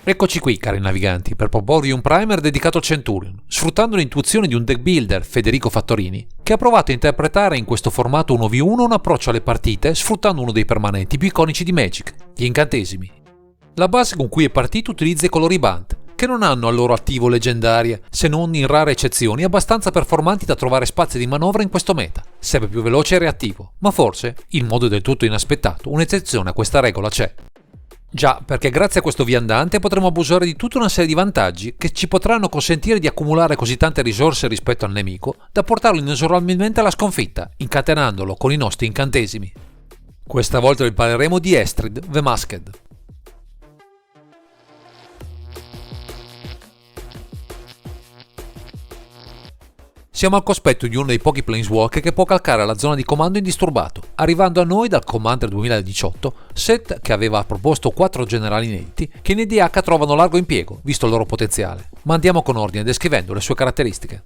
Eccoci qui, cari naviganti, per proporvi un primer dedicato al Centurion, sfruttando l'intuizione di un deck builder, Federico Fattorini, che ha provato a interpretare in questo formato 1v1 un approccio alle partite sfruttando uno dei permanenti più iconici di Magic, gli incantesimi. La base con cui è partito utilizza i colori Bant, che non hanno al loro attivo leggendarie, se non in rare eccezioni abbastanza performanti da trovare spazi di manovra in questo meta, sempre più veloce e reattivo, ma forse, in modo del tutto inaspettato, un'eccezione a questa regola c'è. Già, perché grazie a questo viandante potremo abusare di tutta una serie di vantaggi che ci potranno consentire di accumulare così tante risorse rispetto al nemico da portarlo inesorabilmente alla sconfitta, incatenandolo con i nostri incantesimi. Questa volta vi parleremo di Estrid the Masked. Siamo al cospetto di uno dei pochi planeswalker che può calcare la zona di comando indisturbato, arrivando a noi dal Commander 2018, set che aveva proposto 4 generali inediti che in EDH trovano largo impiego, visto il loro potenziale. Ma andiamo con ordine descrivendo le sue caratteristiche.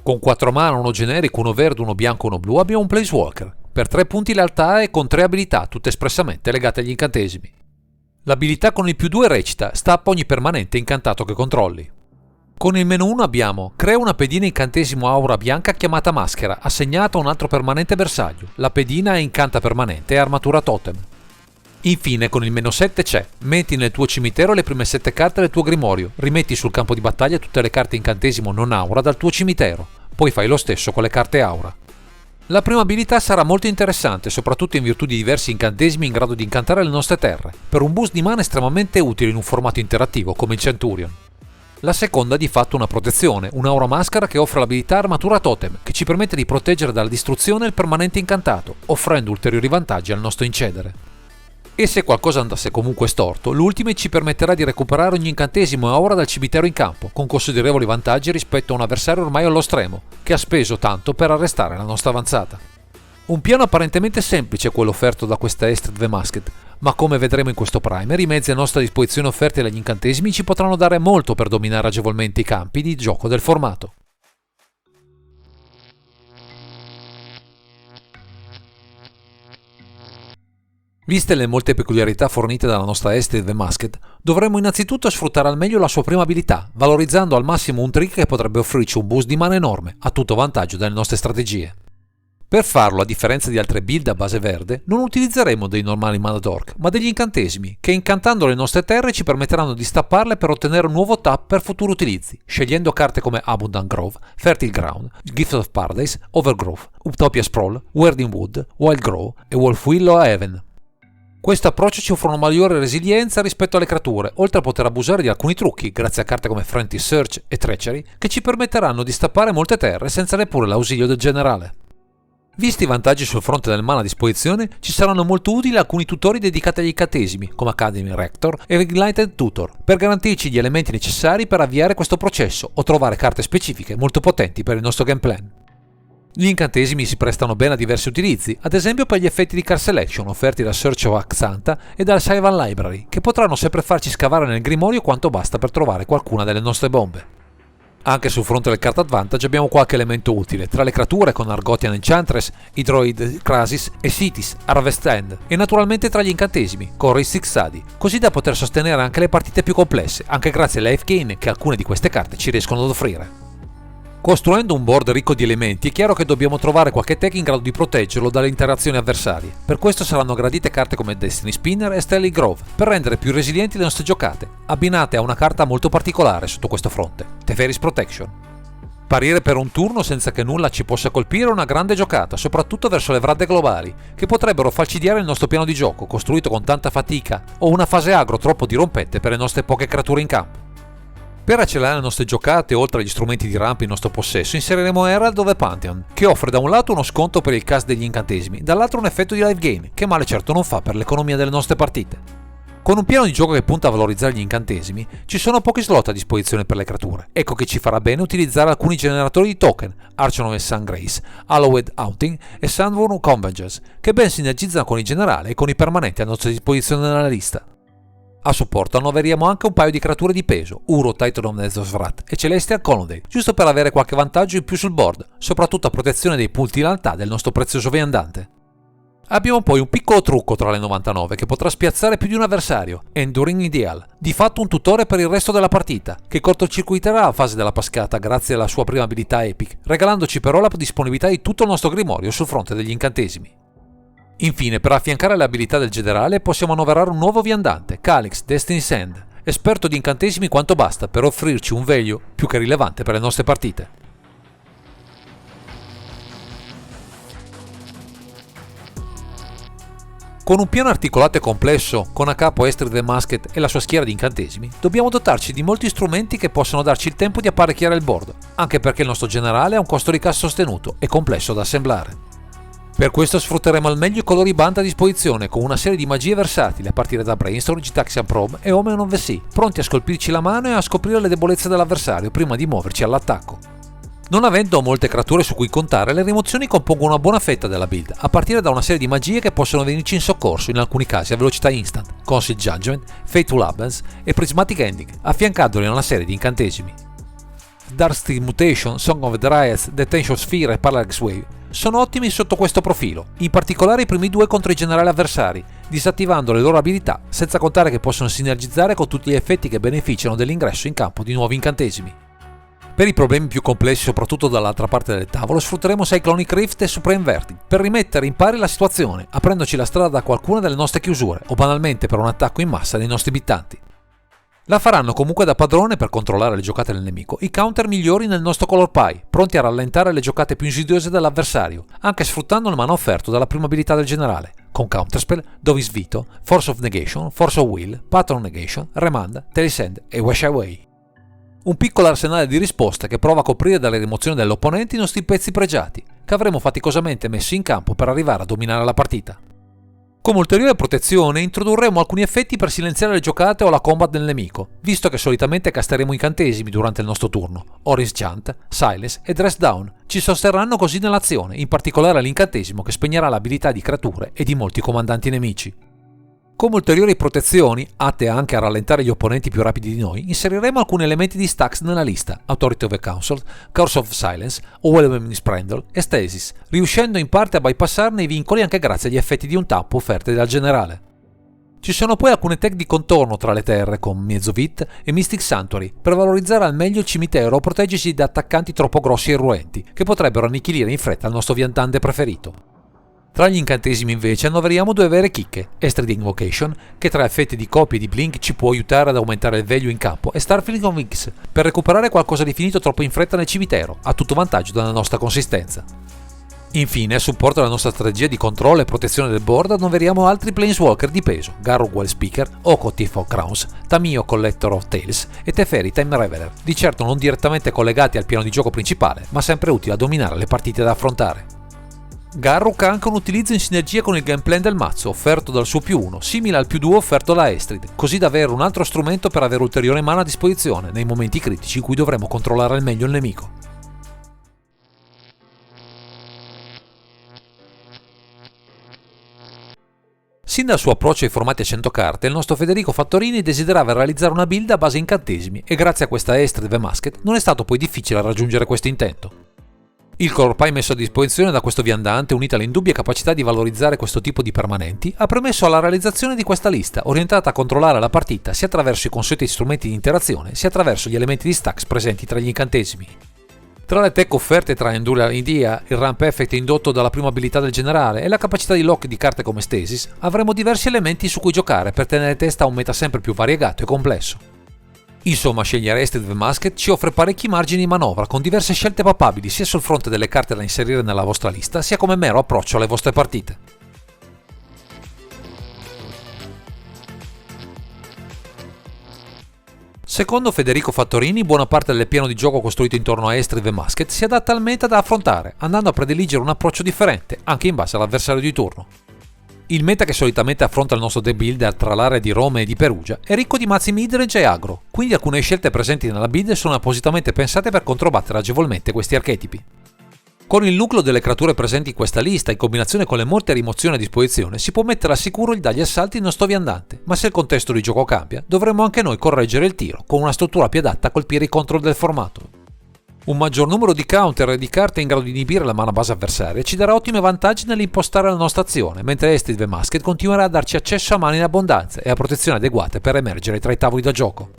Con 4 mana, uno generico, uno verde, uno bianco e uno blu abbiamo un planeswalker, per 3 punti lealtà e con 3 abilità, tutte espressamente legate agli incantesimi. L'abilità con il +2 recita: stappa ogni permanente incantato che controlli. Con il meno 1 abbiamo: crea una pedina incantesimo aura bianca chiamata Maschera, assegnata a un altro permanente bersaglio. La pedina è incanta permanente e armatura totem. Infine con il meno 7 c'è: metti nel tuo cimitero le prime 7 carte del tuo grimorio, rimetti sul campo di battaglia tutte le carte incantesimo non aura dal tuo cimitero, poi fai lo stesso con le carte aura. La prima abilità sarà molto interessante, soprattutto in virtù di diversi incantesimi in grado di incantare le nostre terre, per un boost di mana estremamente utile in un formato interattivo come il Centurion. La seconda è di fatto una protezione, un'aura maschera che offre l'abilità Armatura Totem, che ci permette di proteggere dalla distruzione il permanente incantato, offrendo ulteriori vantaggi al nostro incedere. E se qualcosa andasse comunque storto, l'ultima ci permetterà di recuperare ogni incantesimo e aura dal cimitero in campo, con considerevoli vantaggi rispetto a un avversario ormai allo stremo, che ha speso tanto per arrestare la nostra avanzata. Un piano apparentemente semplice è quello offerto da questa Estrid the Masked, ma come vedremo in questo primer, i mezzi a nostra disposizione offerti dagli incantesimi ci potranno dare molto per dominare agevolmente i campi di gioco del formato. Viste le molte peculiarità fornite dalla nostra Estrid the Masked, dovremmo innanzitutto sfruttare al meglio la sua prima abilità, valorizzando al massimo un trick che potrebbe offrirci un boost di mana enorme, a tutto vantaggio delle nostre strategie. Per farlo, a differenza di altre build a base verde, non utilizzeremo dei normali mana dork, ma degli incantesimi, che incantando le nostre terre ci permetteranno di stapparle per ottenere un nuovo tap per futuri utilizzi, scegliendo carte come Abundant Grove, Fertile Ground, Gift of Paradise, Overgrowth, Utopia Sprawl, Werding Wood, Wild Grow e Wolfwillow Haven. Questo approccio ci offre una maggiore resilienza rispetto alle creature, oltre a poter abusare di alcuni trucchi, grazie a carte come Frantic Search e Treachery, che ci permetteranno di stappare molte terre senza neppure l'ausilio del generale. Visti i vantaggi sul fronte del mana a disposizione, ci saranno molto utili alcuni tutori dedicati agli incantesimi, come Academy Rector e Enlightened Tutor, per garantirci gli elementi necessari per avviare questo processo o trovare carte specifiche molto potenti per il nostro game plan. Gli incantesimi si prestano bene a diversi utilizzi, ad esempio per gli effetti di card selection offerti da Search of Axanta e dal Sylvan Library, che potranno sempre farci scavare nel grimorio quanto basta per trovare qualcuna delle nostre bombe. Anche sul fronte del card advantage abbiamo qualche elemento utile, tra le creature con Argotian Enchantress, Hydroid Krasis e Cities, Harvest End, e naturalmente tra gli incantesimi, con Rhystic Study, così da poter sostenere anche le partite più complesse, anche grazie ai life gain che alcune di queste carte ci riescono ad offrire. Costruendo un board ricco di elementi è chiaro che dobbiamo trovare qualche tech in grado di proteggerlo dalle interazioni avversarie. Per questo saranno gradite carte come Destiny Spinner e Stelly Grove, per rendere più resilienti le nostre giocate, abbinate a una carta molto particolare sotto questo fronte, Teferis Protection. Parire per un turno senza che nulla ci possa colpire è una grande giocata, soprattutto verso le vradde globali, che potrebbero falcidiare il nostro piano di gioco, costruito con tanta fatica, o una fase agro troppo dirompente per le nostre poche creature in campo. Per accelerare le nostre giocate, oltre agli strumenti di ramp in nostro possesso, inseriremo Herald of the Pantheon, che offre da un lato uno sconto per il cast degli incantesimi, dall'altro un effetto di life gain, che male certo non fa per l'economia delle nostre partite. Con un piano di gioco che punta a valorizzare gli incantesimi, ci sono pochi slot a disposizione per le creature. Ecco che ci farà bene utilizzare alcuni generatori di token, Archon of Sungrace, Hallowed Haunting e Sandworm Convergence, che ben sinergizzano con il generale e con i permanenti a nostra disposizione nella lista. A supporto annoveriamo anche un paio di creature di peso, Uro Titan of Nezosvrat e Celestial Colonnade, giusto per avere qualche vantaggio in più sul board, soprattutto a protezione dei punti in realtà del nostro prezioso viandante. Abbiamo poi un piccolo trucco tra le 99 che potrà spiazzare più di un avversario, Enduring Ideal, di fatto un tutore per il resto della partita, che cortocircuiterà la fase della pascata grazie alla sua prima abilità Epic, regalandoci però la disponibilità di tutto il nostro grimorio sul fronte degli incantesimi. Infine, per affiancare le abilità del generale, possiamo annoverare un nuovo viandante, Calix Destiny's End, esperto di incantesimi quanto basta per offrirci un value più che rilevante per le nostre partite. Con un piano articolato e complesso, con a capo Estrid the Masked e la sua schiera di incantesimi, dobbiamo dotarci di molti strumenti che possono darci il tempo di apparecchiare il board, anche perché il nostro generale ha un costo di cassa sostenuto e complesso da assemblare. Per questo sfrutteremo al meglio i colori band a disposizione con una serie di magie versatili a partire da Brainstorm, Gitaxian Probe e Omen of the Sea, pronti a scolpirci la mano e a scoprire le debolezze dell'avversario prima di muoverci all'attacco. Non avendo molte creature su cui contare, le rimozioni compongono una buona fetta della build, a partire da una serie di magie che possono venirci in soccorso, in alcuni casi a velocità instant, Concealed Judgment, Fateful Absence e Prismatic Ending, affiancandoli a una serie di incantesimi. Darksteel Mutation, Song of the Dryads, Detention Sphere e Parallax Wave sono ottimi sotto questo profilo, in particolare i primi due contro i generali avversari, disattivando le loro abilità, senza contare che possono sinergizzare con tutti gli effetti che beneficiano dell'ingresso in campo di nuovi incantesimi. Per i problemi più complessi, soprattutto dall'altra parte del tavolo, sfrutteremo Cyclonic Rift e Supreme Vertigo per rimettere in pari la situazione, aprendoci la strada da qualcuna delle nostre chiusure o banalmente per un attacco in massa dei nostri bittanti. La faranno comunque da padrone per controllare le giocate del nemico i counter migliori nel nostro color pie, pronti a rallentare le giocate più insidiose dell'avversario, anche sfruttando il mana offerto dalla prima abilità del generale, con Counterspell, Dovi's Veto, Force of Negation, Force of Will, Pattern Negation, Remanda, Telesend e Wash Away. Un piccolo arsenale di risposte che prova a coprire dalle rimozioni dell'opponente i nostri pezzi pregiati, che avremo faticosamente messi in campo per arrivare a dominare la partita. Come ulteriore protezione introdurremo alcuni effetti per silenziare le giocate o la combat del nemico, visto che solitamente casteremo incantesimi durante il nostro turno. Orange Chant, Silence e Dress Down ci sosterranno così nell'azione, in particolare l'incantesimo che spegnerà l'abilità di creature e di molti comandanti nemici. Come ulteriori protezioni, atte anche a rallentare gli opponenti più rapidi di noi, inseriremo alcuni elementi di stacks nella lista, Authority of the Council, Curse of Silence, Overwhelming Sprendel e Stasis, riuscendo in parte a bypassarne i vincoli anche grazie agli effetti di un tappo offerti dal generale. Ci sono poi alcune tech di contorno tra le terre con Mezzovit e Mystic Sanctuary per valorizzare al meglio il cimitero o proteggersi da attaccanti troppo grossi e irruenti, che potrebbero annichilire in fretta il nostro viandante preferito. Tra gli incantesimi invece annoveriamo due vere chicche, Estrid Invocation, che tra effetti di copie e di blink ci può aiutare ad aumentare il value in campo, e Starfleet of Wings, per recuperare qualcosa di finito troppo in fretta nel cimitero, a tutto vantaggio della nostra consistenza. Infine, a supporto della nostra strategia di controllo e protezione del board, annoveriamo altri Planeswalker di peso, Garruk Wild Speaker, Oko Thief of Crowns, Tamio Collector of Tales e Teferi Time Raveler, di certo non direttamente collegati al piano di gioco principale, ma sempre utili a dominare le partite da affrontare. Garruk ha anche un utilizzo in sinergia con il gameplan del mazzo, offerto dal suo +1, simile al +2 offerto da Estrid, così da avere un altro strumento per avere ulteriore mana a disposizione nei momenti critici in cui dovremo controllare al meglio il nemico. Sin dal suo approccio ai formati a 100 carte, il nostro Federico Fattorini desiderava realizzare una build a base incantesimi e grazie a questa Estrid the Masked non è stato poi difficile raggiungere questo intento. Il color pie messo a disposizione da questo viandante, unita alle indubbie capacità di valorizzare questo tipo di permanenti, ha permesso alla realizzazione di questa lista, orientata a controllare la partita sia attraverso i consueti strumenti di interazione, sia attraverso gli elementi di stacks presenti tra gli incantesimi. Tra le tech offerte tra Enduring Idea, il ramp effect indotto dalla prima abilità del generale e la capacità di lock di carte come Stasis, avremo diversi elementi su cui giocare per tenere testa a un meta sempre più variegato e complesso. Insomma, scegliere Estrid the Masked ci offre parecchi margini di manovra con diverse scelte papabili sia sul fronte delle carte da inserire nella vostra lista sia come mero approccio alle vostre partite. Secondo Federico Fattorini, buona parte del piano di gioco costruito intorno a Estrid the Masked si adatta al meta da affrontare, andando a prediligere un approccio differente, anche in base all'avversario di turno. Il meta che solitamente affronta il nostro deck builder tra l'area di Roma e di Perugia è ricco di mazzi midrange e agro, quindi alcune scelte presenti nella build sono appositamente pensate per controbattere agevolmente questi archetipi. Con il nucleo delle creature presenti in questa lista, in combinazione con le molte rimozioni a disposizione, si può mettere al sicuro il dagli assalti il nostro viandante, ma se il contesto di gioco cambia, dovremo anche noi correggere il tiro, con una struttura più adatta a colpire i control del formato. Un maggior numero di counter e di carte in grado di inibire la mana base avversaria ci darà ottimi vantaggi nell'impostare la nostra azione, mentre Estrid the Masked continuerà a darci accesso a mana in abbondanza e a protezioni adeguate per emergere tra i tavoli da gioco.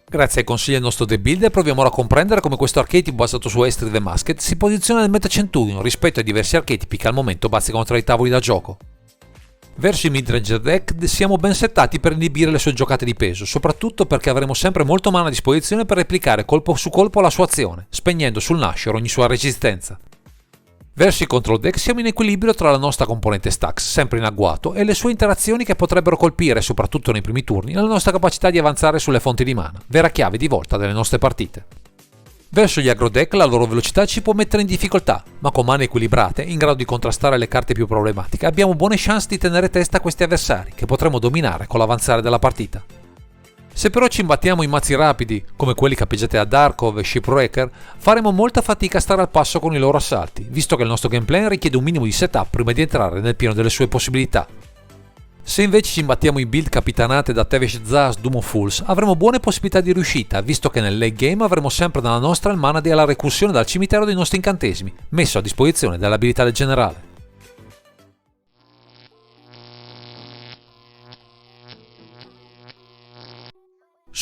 Grazie ai consigli del nostro The Builder proviamo ora a comprendere come questo archetipo basato su Estrid the Masked si posiziona nel meta Centurion rispetto ai diversi archetipi che al momento bazzicano tra i tavoli da gioco. Verso i midrange deck siamo ben settati per inibire le sue giocate di peso, soprattutto perché avremo sempre molto mana a disposizione per replicare colpo su colpo la sua azione, spegnendo sul nascere ogni sua resistenza. Verso i control deck siamo in equilibrio tra la nostra componente Stax, sempre in agguato, e le sue interazioni che potrebbero colpire, soprattutto nei primi turni, la nostra capacità di avanzare sulle fonti di mana, vera chiave di volta delle nostre partite. Verso gli aggro deck la loro velocità ci può mettere in difficoltà, ma con mani equilibrate, in grado di contrastare le carte più problematiche, abbiamo buone chance di tenere testa a questi avversari, che potremo dominare con l'avanzare della partita. Se però ci imbattiamo in mazzi rapidi, come quelli capeggiati da Darkov e Shipwrecker, faremo molta fatica a stare al passo con i loro assalti, visto che il nostro gameplay richiede un minimo di setup prima di entrare nel pieno delle sue possibilità. Se invece ci imbattiamo in build capitanate da Tevesh Zas Doom of Fools, avremo buone possibilità di riuscita, visto che nel late game avremo sempre dalla nostra il mana della recursione dal cimitero dei nostri incantesimi, messo a disposizione dall'abilità del generale.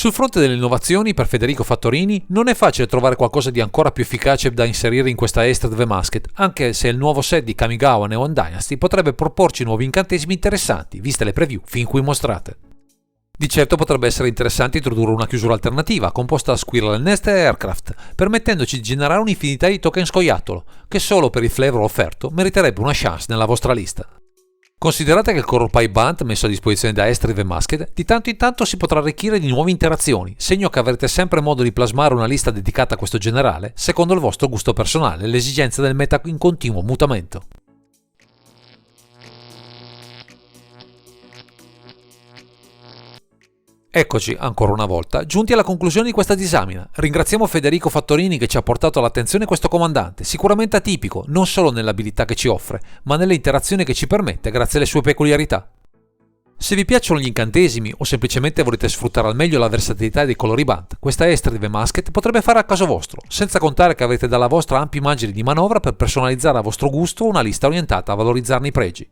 Sul fronte delle innovazioni, per Federico Fattorini, non è facile trovare qualcosa di ancora più efficace da inserire in questa Estrid the Masked, anche se il nuovo set di Kamigawa Neon Dynasty potrebbe proporci nuovi incantesimi interessanti, viste le preview fin qui mostrate. Di certo potrebbe essere interessante introdurre una chiusura alternativa, composta da Squirrel Nest e Aircraft, permettendoci di generare un'infinità di token scoiattolo, che solo per il flavor offerto meriterebbe una chance nella vostra lista. Considerate che il Coral Pie Band messo a disposizione da Estrid the Masked di tanto in tanto si potrà arricchire di nuove interazioni, segno che avrete sempre modo di plasmare una lista dedicata a questo generale secondo il vostro gusto personale e le esigenze del meta in continuo mutamento. Eccoci, ancora una volta, giunti alla conclusione di questa disamina. Ringraziamo Federico Fattorini che ci ha portato all'attenzione questo comandante, sicuramente atipico, non solo nell'abilità che ci offre, ma nelle interazioni che ci permette grazie alle sue peculiarità. Se vi piacciono gli incantesimi o semplicemente volete sfruttare al meglio la versatilità dei colori band, questa Estrid the Masked potrebbe fare a caso vostro, senza contare che avete dalla vostra ampi margini di manovra per personalizzare a vostro gusto una lista orientata a valorizzarne i pregi.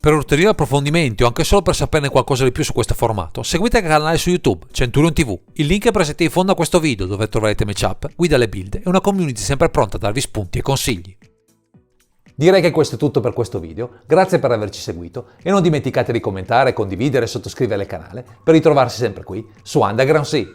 Per ulteriori approfondimenti o anche solo per saperne qualcosa di più su questo formato, seguite il canale su YouTube, Centurion TV. Il link è presente in fondo a questo video dove troverete matchup, guida alle build e una community sempre pronta a darvi spunti e consigli. Direi che questo è tutto per questo video, grazie per averci seguito e non dimenticate di commentare, condividere e sottoscrivere il canale per ritrovarsi sempre qui su Underground Sea.